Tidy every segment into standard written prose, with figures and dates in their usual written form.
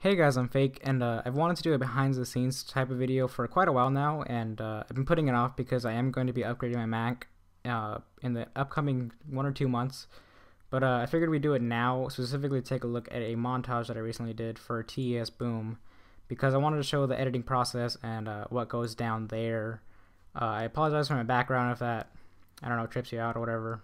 Hey guys, I'm Fake, and I've wanted to do a behind the scenes type of video for quite a while now, and I've been putting it off because I am going to be upgrading my Mac in the upcoming 1 or 2 months. But I figured we'd do it now, specifically take a look at a montage that I recently did for TES Boom, because I wanted to show the editing process and what goes down there. I apologize for my background if that, I don't know, trips you out or whatever.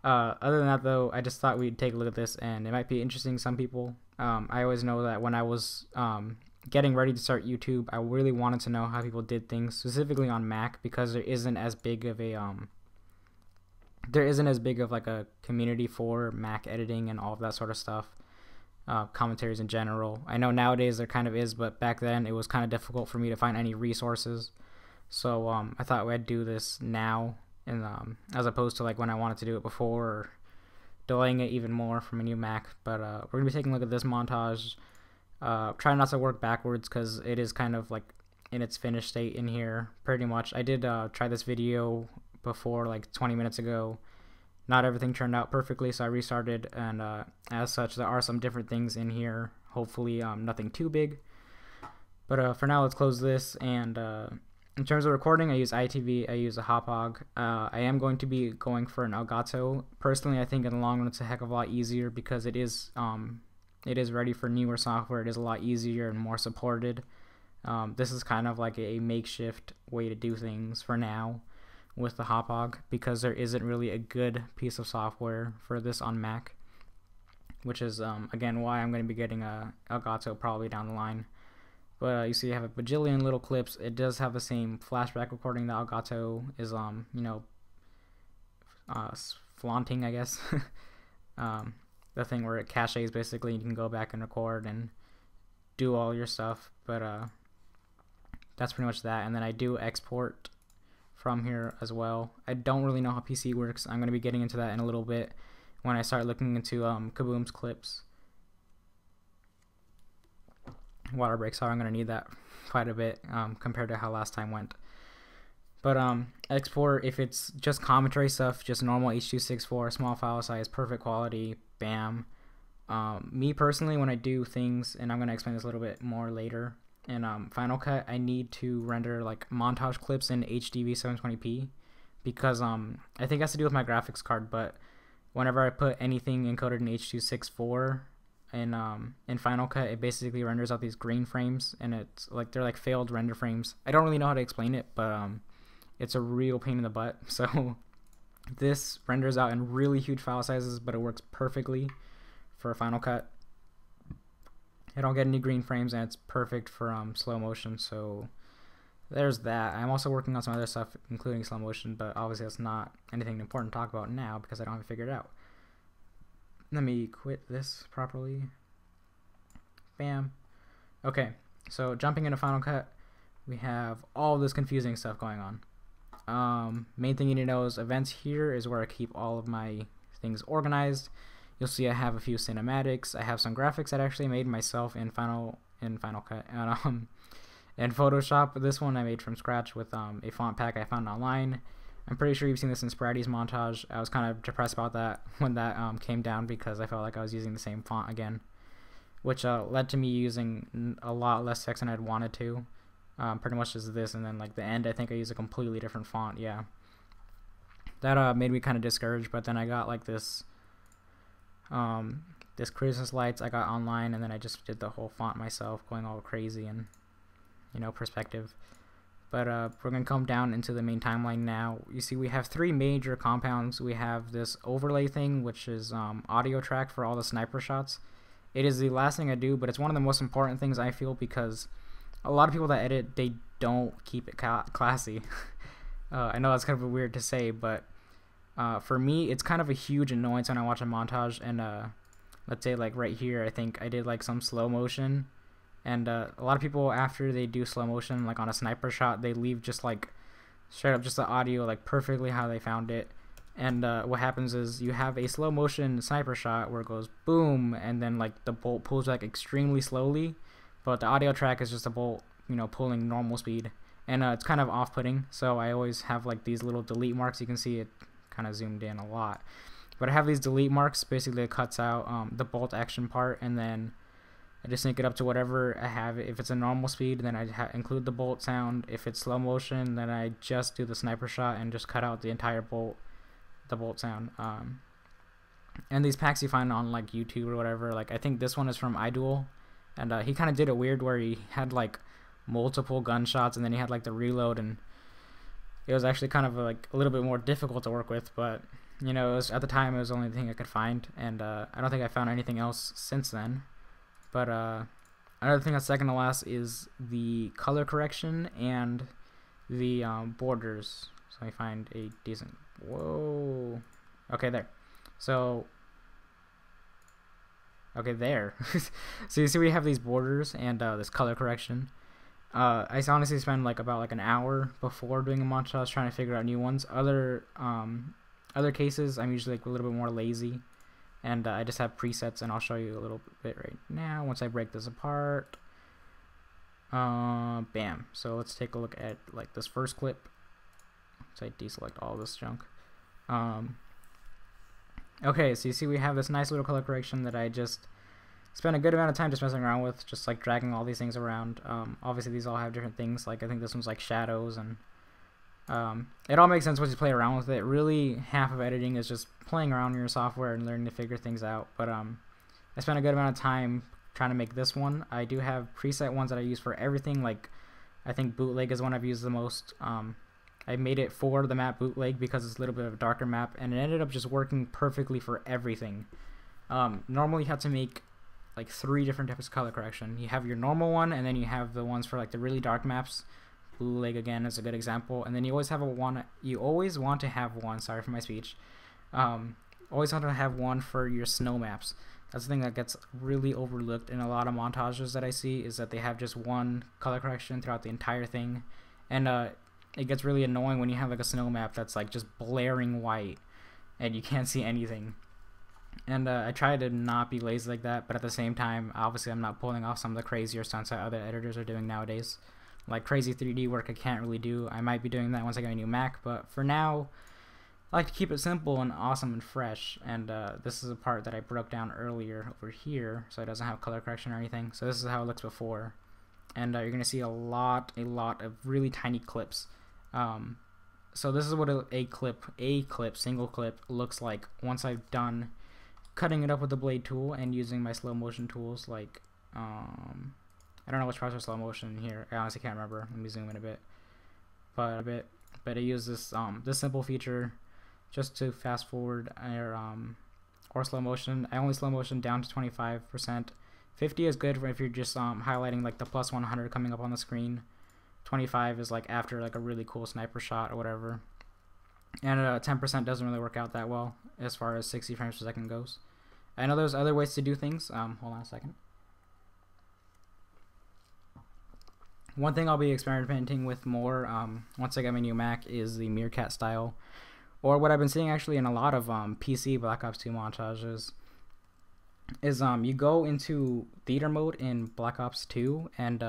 Other than that, though, I just thought we'd take a look at this, and it might be interesting to some people. I always know that when I was getting ready to start YouTube, I really wanted to know how people did things, specifically on Mac, because there isn't as big of like a community for Mac editing and all of that sort of stuff. Commentaries in general. I know nowadays there kind of is, but back then it was kind of difficult for me to find any resources. So I thought I'd do this now, and as opposed to like when I wanted to do it before, or delaying it even more from a new Mac. But we're gonna be taking a look at this montage. Try not to work backwards because it is kind of like in its finished state in here pretty much. I did try this video before, like 20 minutes ago. Not everything turned out perfectly, so I restarted, and as such there are some different things in here. Hopefully nothing too big. But for now, let's close this. And in terms of recording, I use iTV, I use a Hauppauge. I am going to be going for an Elgato. Personally, I think in the long run it's a heck of a lot easier because it is ready for newer software. It is a lot easier and more supported. This is kind of like a makeshift way to do things for now with the Hauppauge, because there isn't really a good piece of software for this on Mac, which is again why I'm going to be getting a Elgato probably down the line. But you see I have a bajillion little clips. It does have the same flashback recording that Elgato is flaunting, I guess. The thing where it caches basically, you can go back and record and do all your stuff. But that's pretty much that. And then I do export from here as well. I don't really know how PC works. I'm going to be getting into that in a little bit when I start looking into Kaboom's clips. Water break, so I'm going to need that quite a bit compared to how last time went. But export, if it's just commentary stuff, just normal H.264, small file size, perfect quality, bam. Me personally, when I do things, and I'm going to explain this a little bit more later, in Final Cut, I need to render like montage clips in HDV 720p, because I think it has to do with my graphics card, but whenever I put anything encoded in H.264 in Final Cut, it basically renders out these green frames, and it's like they're like failed render frames. I don't really know how to explain it, but it's a real pain in the butt. So this renders out in really huge file sizes, but it works perfectly for Final Cut. I don't get any green frames, and it's perfect for slow motion. So there's that. I'm also working on some other stuff, including slow motion, but obviously that's not anything important to talk about now because I don't have it figured out. Let me quit this properly. Bam. Okay, so jumping into Final Cut, we have all this confusing stuff going on. Main thing you need to know is events here is where I keep all of my things organized. You'll see I have a few cinematics. I have some graphics that I actually made myself in Final Cut and Photoshop. This one I made from scratch with a font pack I found online. I'm pretty sure you've seen this in Spratty's montage. I was kind of depressed about that when that came down, because I felt like I was using the same font again, which led to me using a lot less text than I'd wanted to. Pretty much just this, and then like the end, I think I used a completely different font. Yeah, that made me kind of discouraged. But then I got like this Christmas lights I got online, and then I just did the whole font myself, going all crazy and perspective. But we're going to come down into the main timeline now. You see we have three major compounds. We have this overlay thing, which is audio track for all the sniper shots. It is the last thing I do, but it's one of the most important things I feel, because a lot of people that edit, they don't keep it classy. I know that's kind of weird to say, but for me, it's kind of a huge annoyance when I watch a montage, and let's say like right here, I think I did like some slow motion. And a lot of people, after they do slow motion, like on a sniper shot, they leave just like straight up just the audio like perfectly how they found it. And what happens is you have a slow motion sniper shot where it goes boom, and then like the bolt pulls like extremely slowly, but the audio track is just a bolt, pulling normal speed, and it's kind of off-putting. So I always have like these little delete marks. You can see it kind of zoomed in a lot, but I have these delete marks. Basically, it cuts out the bolt action part, and then I just sync it up to whatever I have. If it's a normal speed, then I include the bolt sound. If it's slow motion, then I just do the sniper shot and just cut out the entire bolt sound. And these packs you find on like YouTube or whatever, like I think this one is from iDuel, and he kind of did it weird where he had like multiple gunshots and then he had like the reload, and it was actually kind of like a little bit more difficult to work with, but you know, it was, at the time it was the only thing I could find, and I don't think I found anything else since then. But another thing that's second to last is the color correction and the borders. So let me find a decent, whoa, okay, there. So okay, there. So you see we have these borders and this color correction. I honestly spend like about like an hour before doing a montage trying to figure out new ones. Other cases I'm usually like a little bit more lazy, and I just have presets, and I'll show you a little bit right now once I break this apart. Bam. So let's take a look at like this first clip. So I deselect all this junk. Okay, so you see we have this nice little color correction that I just spent a good amount of time just messing around with, just like dragging all these things around. Obviously these all have different things, like I think this one's like shadows, and it all makes sense once you play around with it. Really, half of editing is just playing around in your software and learning to figure things out. But I spent a good amount of time trying to make this one. I do have preset ones that I use for everything, like I think bootleg is one I've used the most. I made it for the map bootleg because it's a little bit of a darker map, and it ended up just working perfectly for everything. Normally you have to make like 3 different types of color correction. You have your normal one, and then you have the ones for like the really dark maps. Bootleg again is a good example, and then you always have want to have one. Sorry for my speech. Always want to have one for your snow maps. That's the thing that gets really overlooked in a lot of montages that I see, is that they have just one color correction throughout the entire thing, and it gets really annoying when you have like a snow map that's like just blaring white and you can't see anything. And I try to not be lazy like that, but at the same time, obviously I'm not pulling off some of the crazier stunts that other editors are doing nowadays. Like crazy 3D work I can't really do. I might be doing that once I get a new Mac, but for now, I like to keep it simple and awesome and fresh. And this is a part that I broke down earlier over here, so it doesn't have color correction or anything. So this is how it looks before. And you're going to see a lot of really tiny clips. So this is what a clip, single clip looks like once I've done cutting it up with the blade tool and using my slow motion tools. Like I don't know which parts are slow motion here. I honestly can't remember. Let me zoom in a bit. But I use this this simple feature just to fast forward or slow motion. I only slow motion down to 25%. 50 is good for if you're just highlighting like the plus 100 coming up on the screen. 25 is like after like a really cool sniper shot or whatever. And 10% doesn't really work out that well as far as 60 frames per second goes. I know there's other ways to do things. Hold on a second. One thing I'll be experimenting with more once I get my new Mac is the meerkat style, or what I've been seeing actually in a lot of PC Black Ops 2 montages is you go into theater mode in Black Ops 2 and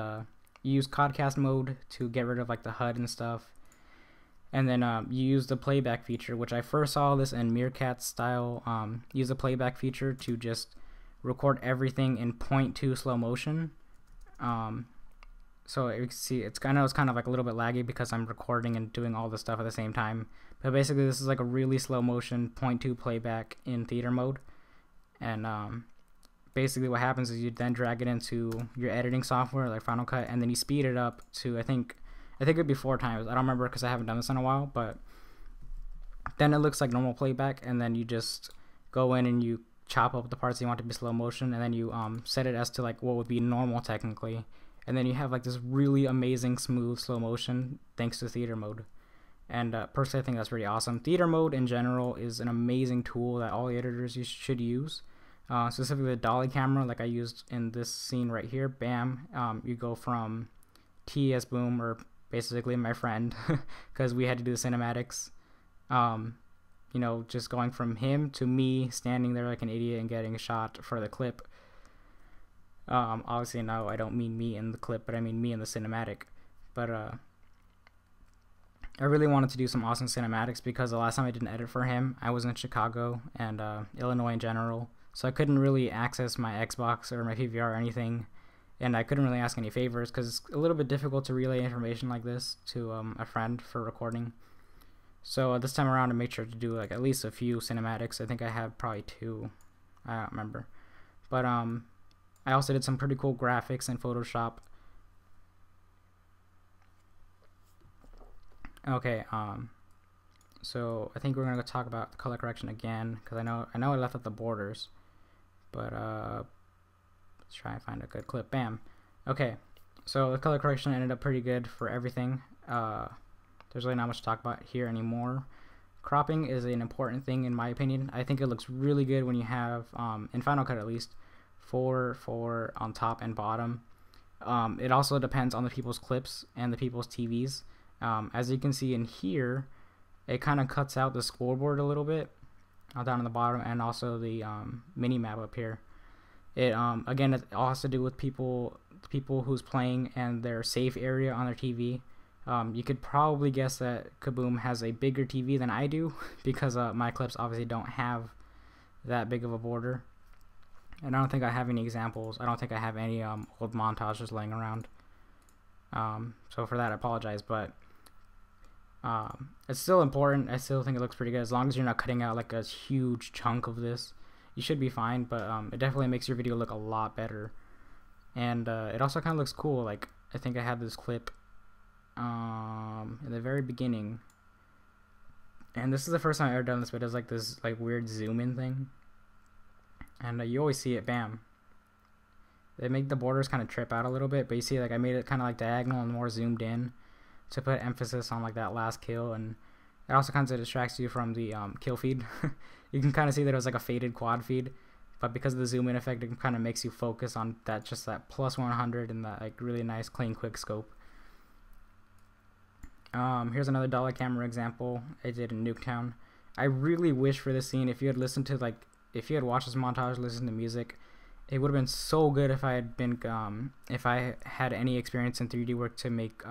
you use Codcast mode to get rid of like the HUD and stuff, and then you use the playback feature, which I first saw this in meerkat style. Use the playback feature to just record everything in 0.2 slow motion. So you can see it's kind of like a little bit laggy because I'm recording and doing all this stuff at the same time. But basically this is like a really slow motion 0.2 playback in theater mode. And basically what happens is you then drag it into your editing software like Final Cut, and then you speed it up to I think it'd be 4 times. I don't remember because I haven't done this in a while, but then it looks like normal playback, and then you just go in and you chop up the parts you want to be slow motion, and then you set it as to like what would be normal technically. And then you have like this really amazing smooth slow motion thanks to theater mode. And personally I think that's pretty awesome. Theater mode in general is an amazing tool that all the editors should use. Specifically the dolly camera like I used in this scene right here. Bam. You go from TES Boom, or basically my friend, because we had to do the cinematics. You know, just going from him to me standing there like an idiot and getting a shot for the clip. Obviously no, I don't mean me in the clip, but I mean me in the cinematic. But I really wanted to do some awesome cinematics because the last time I did an edit for him, I was in Chicago and Illinois in general. so I couldn't really access my Xbox or my PVR or anything, and I couldn't really ask any favors because it's a little bit difficult to relay information like this to a friend for recording. So this time around I made sure to do like at least a few cinematics. I think I have probably 2, I don't remember, but I also did some pretty cool graphics in Photoshop. Okay, so I think we're gonna go talk about the color correction again, because I know I left out the borders, but let's try and find a good clip. Bam. Okay, so the color correction ended up pretty good for everything. There's really not much to talk about here anymore. Cropping is an important thing in my opinion. I think it looks really good when you have, in Final Cut at least, 4 on top and bottom. It also depends on the people's clips and the people's TVs. As you can see in here, it kind of cuts out the scoreboard a little bit down on the bottom, and also the mini map up here. It again, it all has to do with people who's playing and their safe area on their TV. You could probably guess that Kaboom has a bigger TV than I do because my clips obviously don't have that big of a border, and I don't think I have any examples. I don't think I have any old montages laying around. So for that, I apologize, but it's still important. I still think it looks pretty good. As long as you're not cutting out like a huge chunk of this, you should be fine, but it definitely makes your video look a lot better. And it also kind of looks cool. Like, I think I had this clip in the very beginning, and this is the first time I've ever done this, but it does like this like weird zoom in thing, and you always see it. Bam. They make the borders kind of trip out a little bit, but you see, like, I made it kind of like diagonal and more zoomed in to put emphasis on like that last kill, and it also kind of distracts you from the kill feed. You can kind of see that it was like a faded quad feed, but because of the zoom in effect, it kind of makes you focus on that, just that plus 100 and that like really nice clean quick scope. Here's another dollar camera example I did in Nuketown. I really wish for this scene, if you had listened to if you had watched this montage, listened to music, it would have been so good if I had been if I had any experience in 3D work to make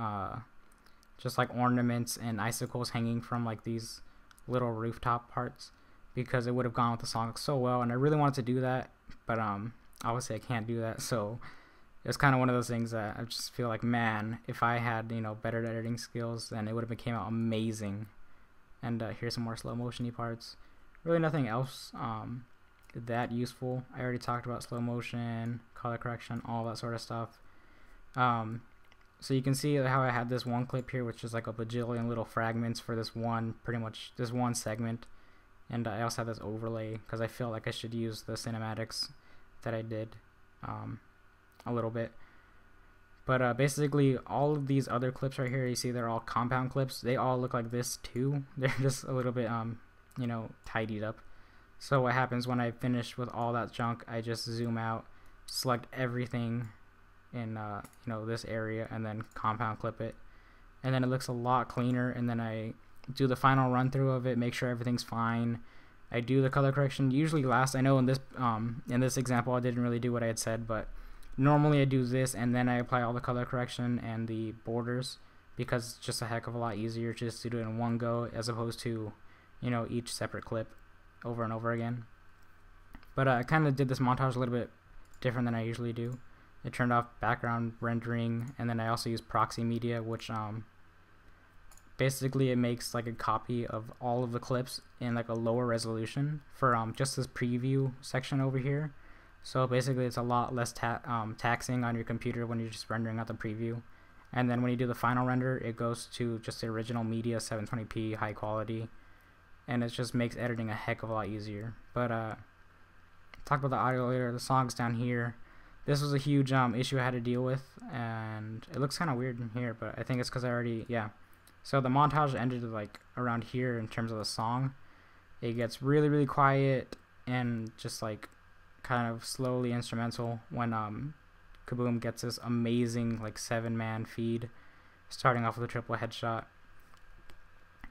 just like ornaments and icicles hanging from like these little rooftop parts, because it would have gone with the song so well, and I really wanted to do that, but obviously I can't do that. So it's kind of one of those things that I just feel like, man, if I had, you know, better editing skills, then it would have came out amazing. And here's some more slow motion-y parts. Really nothing else that useful. I already talked about slow motion, color correction, all that sort of stuff. So you can see how I had this one clip here, which is like a bajillion little fragments for this one, pretty much this one segment. And I also have this overlay because I felt like I should use the cinematics that I did a little bit. But basically all of these other clips right here, you see they're all compound clips. They all look like this too. They're just a little bit you know, tidied up. So what happens when I finish with all that junk, I just zoom out, select everything in you know, this area, and then compound clip it, and then it looks a lot cleaner. And then I do the final run through of it, make sure everything's fine. I do the color correction usually last. I know in this example I didn't really do what I had said, but normally I do this and then I apply all the color correction and the borders, because it's just a heck of a lot easier just to do it in one go as opposed to, you know, each separate clip over and over again. But I kind of did this montage a little bit different than I usually do. I turned off background rendering, and then I also use proxy media, which basically it makes like a copy of all of the clips in like a lower resolution for just this preview section over here. So basically it's a lot less taxing on your computer when you're just rendering out the preview. And then when you do the final render, it goes to just the original media, 720p, high quality, and it just makes editing a heck of a lot easier. But talk about the audio later. The song's down here. This was a huge issue I had to deal with, and it looks kind of weird in here, but I think it's because I already, yeah. So the montage ended like around here in terms of the song. It gets really, really quiet and just like kind of slowly instrumental when Kaboom gets this amazing like 7-man feed, starting off with a triple headshot.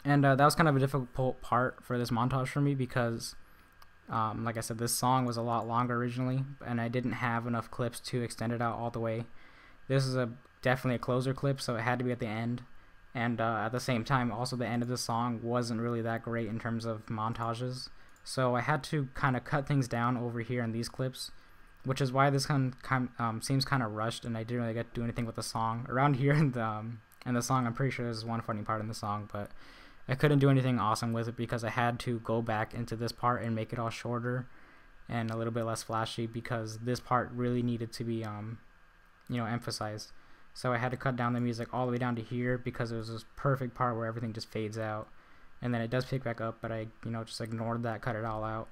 And that was kind of a difficult part for this montage for me, because like I said, this song was a lot longer originally, and I didn't have enough clips to extend it out all the way. This is definitely a closer clip, so it had to be at the end. And at the same time, also the end of the song wasn't really that great in terms of montages. So I had to kind of cut things down over here in these clips, which is why this seems kind of rushed, and I didn't really get to do anything with the song. Around here in the song, I'm pretty sure there's one funny part in the song, but I couldn't do anything awesome with it because I had to go back into this part and make it all shorter and a little bit less flashy, because this part really needed to be emphasized. So I had to cut down the music all the way down to here because it was this perfect part where everything just fades out, and then it does pick back up, but I just ignored that, cut it all out.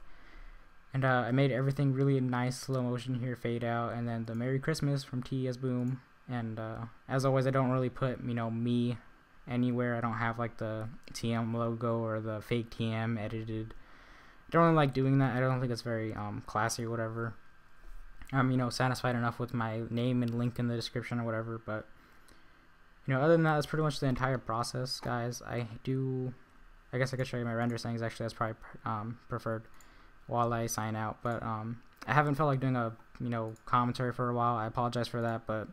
And I made everything really nice, slow motion here, fade out, and then the Merry Christmas from TES Boom. And as always, I don't really put me anywhere. I don't have like the TM logo or the fake TM edited. I don't really like doing that. I don't think it's very classy or whatever. I'm satisfied enough with my name and link in the description or whatever. But other than that, that's pretty much the entire process, guys. I guess I could show you my render settings. Actually, that's probably preferred while I sign out. But I haven't felt like doing a commentary for a while. I apologize for that, but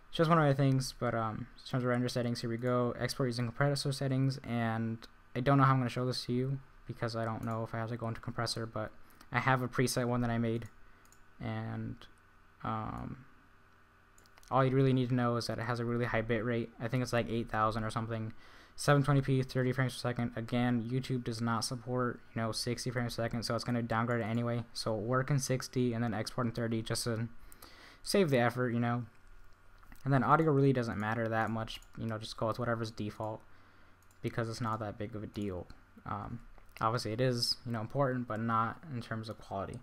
it's just one of my things. But in terms of render settings, here we go. Export using compressor settings, and I don't know how I'm going to show this to you because I don't know if I have to go into compressor, but I have a preset one that I made, and all you really need to know is that it has a really high bit rate. I think it's like 8,000 or something. 720p, 30 frames per second. Again, YouTube does not support 60 frames per second, so it's going to downgrade it anyway. So work in 60 and then export in 30 just to save the effort, And then audio really doesn't matter that much. Just go with whatever's default because it's not that big of a deal. Obviously, it is important, but not in terms of quality.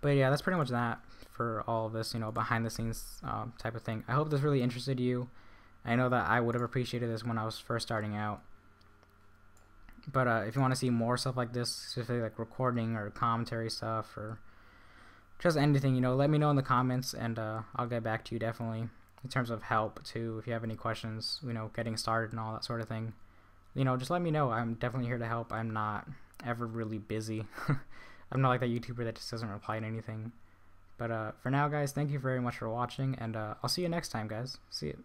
But yeah, that's pretty much that for all of this, behind the scenes type of thing. I hope this really interested you. I know that I would have appreciated this when I was first starting out. But if you want to see more stuff like this, specifically like recording or commentary stuff or just anything, let me know in the comments, and I'll get back to you definitely in terms of help too. If you have any questions, getting started and all that sort of thing, just let me know. I'm definitely here to help. I'm not ever really busy. I'm not like that YouTuber that just doesn't reply to anything. But for now, guys, thank you very much for watching, and I'll see you next time, guys. See you.